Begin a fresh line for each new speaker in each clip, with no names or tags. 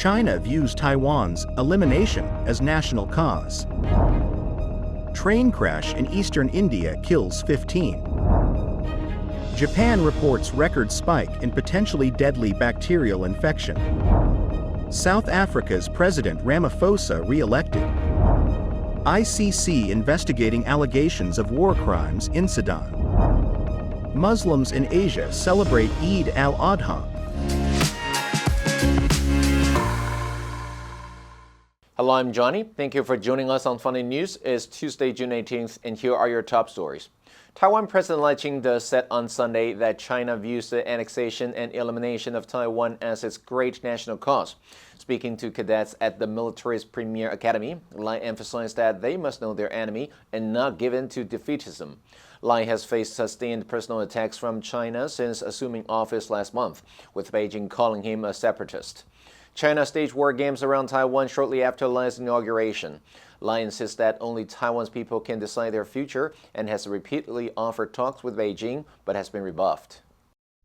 China views Taiwan's elimination as national cause. Train crash in eastern India kills 15. Japan reports record spike in potentially deadly bacterial infection. South Africa's President Ramaphosa re-elected. ICC investigating allegations of war crimes in Sudan. Muslims in Asia celebrate Eid al-Adha.
Hello, I'm Johnny. Thank you for joining us on Funday News. It's Tuesday, June 18th, and here are your top stories. Taiwan President Lai Ching-te said on Sunday that China views the annexation and elimination of Taiwan as its great national cause. Speaking to cadets at the military's premier academy, Lai emphasized that they must know their enemy and not give in to defeatism. Lai has faced sustained personal attacks from China since assuming office last month, with Beijing calling him a separatist. China staged war games around Taiwan shortly after Lai's inauguration. Lai insists that only Taiwan's people can decide their future and has repeatedly offered talks with Beijing, but has been rebuffed.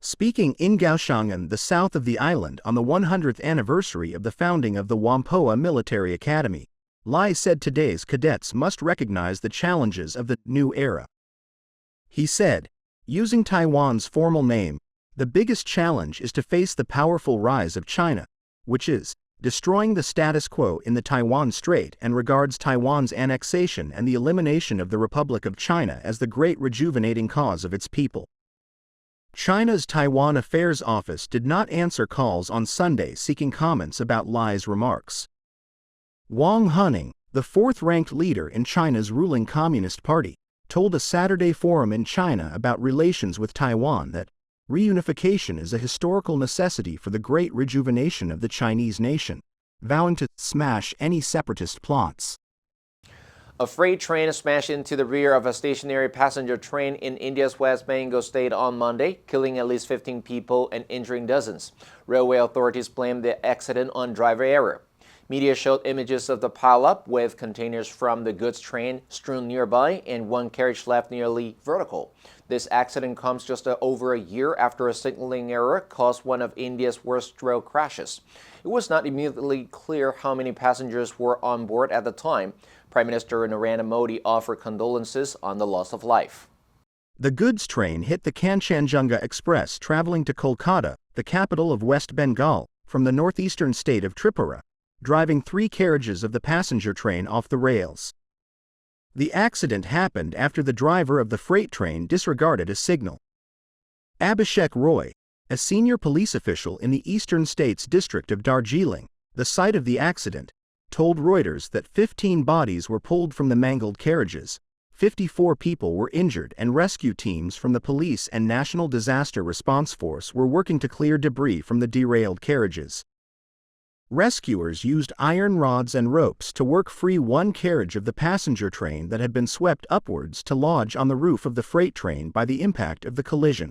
Speaking in Kaohsiung, the south of the island, on the 100th anniversary of the founding of the Whampoa Military Academy, Lai said today's cadets must recognize the challenges of the new era. He said, using Taiwan's formal name, the biggest challenge is to face the powerful rise of China, which is destroying the status quo in the Taiwan Strait and regards Taiwan's annexation and the elimination of the Republic of China as the great rejuvenating cause of its people. China's Taiwan Affairs Office did not answer calls on Sunday seeking comments about Lai's remarks. Wang Huning, the fourth-ranked leader in China's ruling Communist Party, told a Saturday forum in China about relations with Taiwan that reunification is a historical necessity for the great rejuvenation of the Chinese nation, vowing to smash any separatist plots.
A freight train smashed into the rear of a stationary passenger train in India's West Bengal state on Monday, killing at least 15 people and injuring dozens. Railway authorities blamed the accident on driver error. Media showed images of the pileup with containers from the goods train strewn nearby and one carriage left nearly vertical. This accident comes just over a year after a signaling error caused one of India's worst rail crashes. It was not immediately clear how many passengers were on board at the time. Prime Minister Narendra Modi offered condolences on the loss of life.
The goods train hit the Kanchenjunga Express traveling to Kolkata, the capital of West Bengal, from the northeastern state of Tripura, driving 3 carriages of the passenger train off the rails. The accident happened after the driver of the freight train disregarded a signal. Abhishek Roy, a senior police official in the eastern state's district of Darjeeling, the site of the accident, told Reuters that 15 bodies were pulled from the mangled carriages, 54 people were injured, and rescue teams from the police and National Disaster Response Force were working to clear debris from the derailed carriages. Rescuers used iron rods and ropes to work free one carriage of the passenger train that had been swept upwards to lodge on the roof of the freight train by the impact of the collision.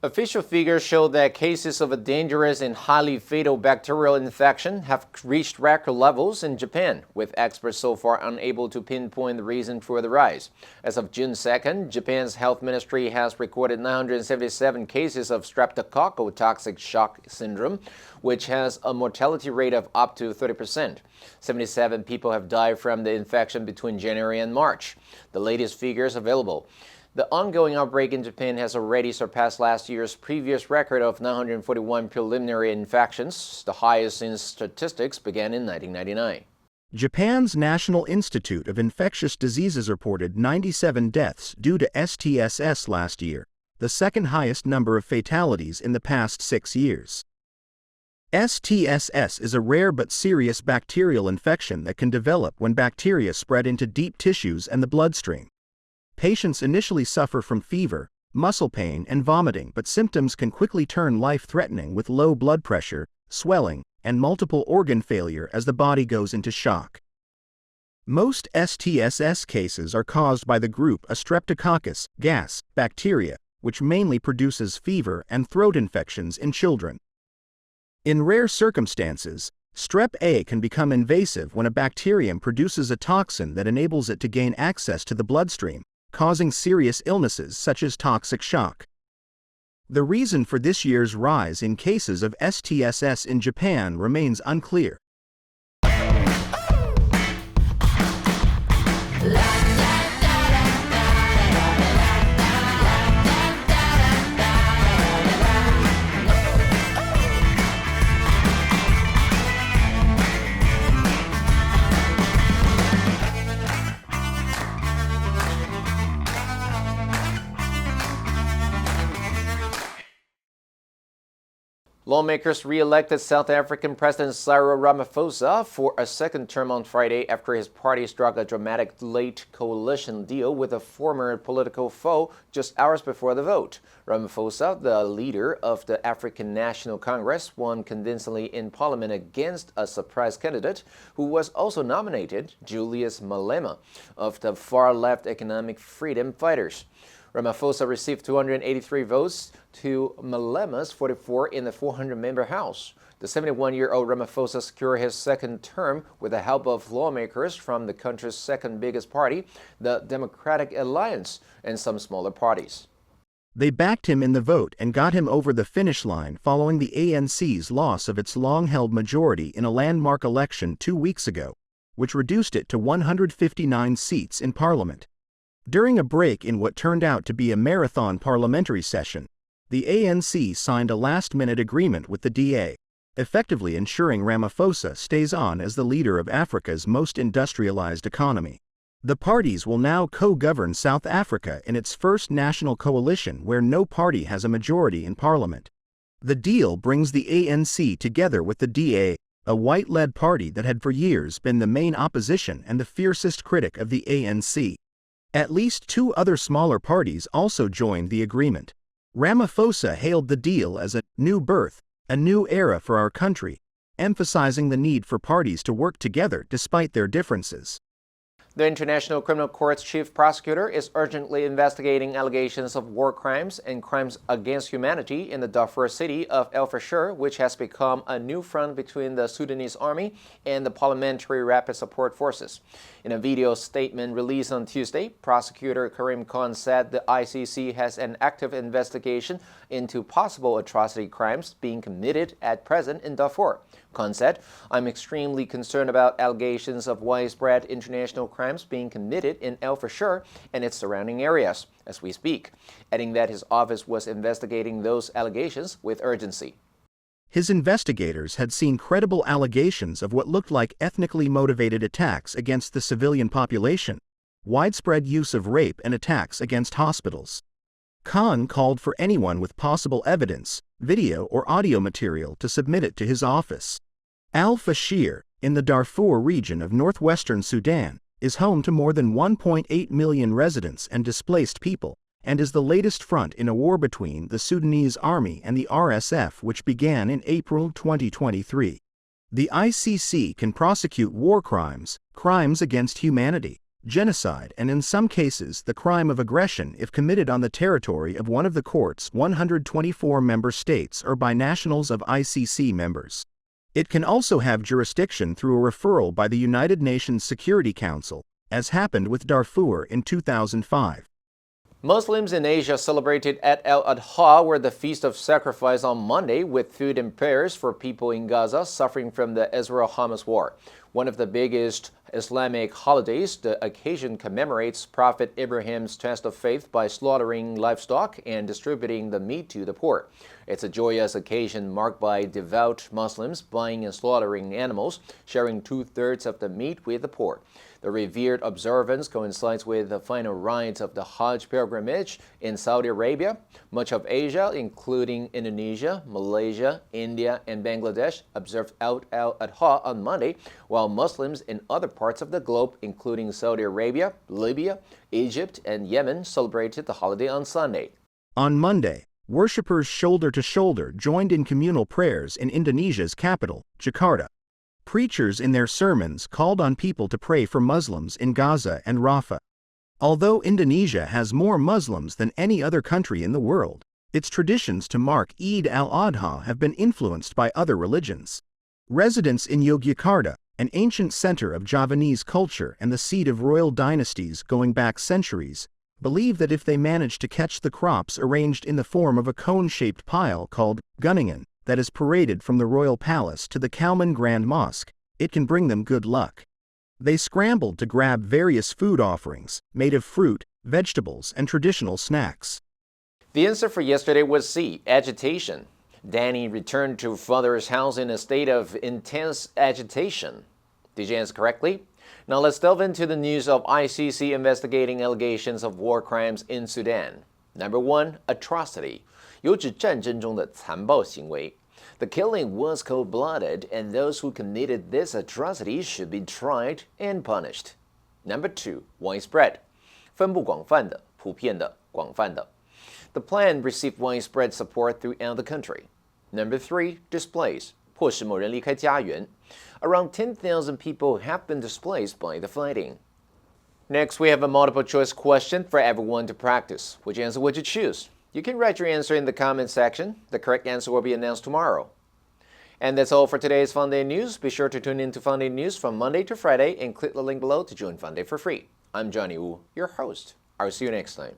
Official figures show that cases of a dangerous and highly fatal bacterial infection have reached record levels in Japan, with experts so far unable to pinpoint the reason for the rise. As of June 2nd, Japan's health ministry has recorded 977 cases of streptococcal toxic shock syndrome, which has a mortality rate of up to 30%. 77 people have died from the infection between January and March, the latest figures available. The ongoing outbreak in Japan has already surpassed last year's previous record of 941 preliminary infections, the highest since statistics began in 1999.
Japan's National Institute of Infectious Diseases reported 97 deaths due to STSS last year, the second highest number of fatalities in the past 6 years. STSS is a rare but serious bacterial infection that can develop when bacteria spread into deep tissues and the bloodstream. Patients initially suffer from fever, muscle pain, and vomiting, but symptoms can quickly turn life-threatening with low blood pressure, swelling, and multiple organ failure as the body goes into shock. Most STSS cases are caused by the group a Streptococcus gas bacteria, which mainly produces fever and throat infections in children. In rare circumstances, Strep A can become invasive when a bacterium produces a toxin that enables it to gain access to the bloodstream, causing serious illnesses such as toxic shock. The reason for this year's rise in cases of STSS in Japan remains unclear.
Lawmakers re-elected South African President Cyril Ramaphosa for a second term on Friday after his party struck a dramatic late coalition deal with a former political foe just hours before the vote. Ramaphosa, the leader of the African National Congress, won convincingly in parliament against a surprise candidate who was also nominated, Julius Malema, of the far-left Economic Freedom Fighters. Ramaphosa received 283 votes to Malema's 44 in the 400-member House. The 71-year-old Ramaphosa secured his second term with the help of lawmakers from the country's second biggest party, the Democratic Alliance, and some smaller parties.
They backed him in the vote and got him over the finish line following the ANC's loss of its long-held majority in a landmark election 2 weeks ago, which reduced it to 159 seats in parliament. During a break in what turned out to be a marathon parliamentary session, the ANC signed a last-minute agreement with the DA, effectively ensuring Ramaphosa stays on as the leader of Africa's most industrialized economy. The parties will now co-govern South Africa in its first national coalition where no party has a majority in parliament. The deal brings the ANC together with the DA, a white-led party that had for years been the main opposition and the fiercest critic of the ANC. At least 2 other smaller parties also joined the agreement. Ramaphosa hailed the deal as a new birth, a new era for our country, emphasizing the need for parties to work together despite their differences.
The International Criminal Court's chief prosecutor is urgently investigating allegations of war crimes and crimes against humanity in the Darfur city of El Fasher, which has become a new front between the Sudanese army and the Parliamentary Rapid Support Forces. In a video statement released on Tuesday, prosecutor Karim Khan said the ICC has an active investigation into possible atrocity crimes being committed at present in Darfur. Khan said, "I'm extremely concerned about allegations of widespread international crimes being committed in El Fasher and its surrounding areas as we speak," adding that his office was investigating those allegations with urgency.
His investigators had seen credible allegations of what looked like ethnically motivated attacks against the civilian population, widespread use of rape and attacks against hospitals. Khan called for anyone with possible evidence, video or audio material to submit it to his office. Al-Fashir, in the Darfur region of northwestern Sudan, is home to more than 1.8 million residents and displaced people, and is the latest front in a war between the Sudanese army and the RSF which began in April 2023. The ICC can prosecute war crimes, crimes against humanity, genocide, and in some cases the crime of aggression if committed on the territory of one of the court's 124 member states or by nationals of ICC members. It can also have jurisdiction through a referral by the United Nations Security Council, as happened with Darfur in 2005.
Muslims in Asia celebrated al-Adha, or the Feast of Sacrifice, on Monday with food and prayers for people in Gaza suffering from the Israel-Hamas war. One of the biggest Islamic holidays, the occasion commemorates Prophet Ibrahim's test of faith by slaughtering livestock and distributing the meat to the poor. It's a joyous occasion marked by devout Muslims buying and slaughtering animals, sharing 2/3 of the meat with the poor. The revered observance coincides with the final rites of the Hajj pilgrimage in Saudi Arabia. Much of Asia, including Indonesia, Malaysia, India, and Bangladesh, observed al-Adha on Monday, while Muslims in other parts of the globe, including Saudi Arabia, Libya, Egypt, and Yemen, celebrated the holiday on Sunday.
On Monday, worshippers shoulder to shoulder joined in communal prayers in Indonesia's capital, Jakarta. Preachers in their sermons called on people to pray for Muslims in Gaza and Rafah. Although Indonesia has more Muslims than any other country in the world, its traditions to mark Eid al-Adha have been influenced by other religions. Residents in Yogyakarta, an ancient center of Javanese culture and the seat of royal dynasties going back centuries, believe that if they manage to catch the crops arranged in the form of a cone-shaped pile called gunningen that is paraded from the royal palace to the Kalman Grand Mosque, it can bring them good luck. They scrambled to grab various food offerings, made of fruit, vegetables, and traditional snacks.
The answer for yesterday was C, agitation. Danny returned to father's house in a state of intense agitation. Did you answer correctly? Now let's delve into the news of ICC investigating allegations of war crimes in Sudan. Number 1, atrocity. 有指战争中的残暴行为. The killing was cold-blooded, and those who committed this atrocity should be tried and punished. Number 2, widespread. 分布广泛的，普遍的，广泛的. The plan received widespread support throughout the country. Number 3, displays. 迫使某人离开家园. Around 10,000 people have been displaced by the fighting. Next, we have a multiple choice question for everyone to practice. Which answer would you choose? You can write your answer in the comment section. The correct answer will be announced tomorrow. And that's all for today's Funday News. Be sure to tune in to Funday News from Monday to Friday and click the link below to join Funday for free. I'm Johnny Wu, your host. I'll see you next time.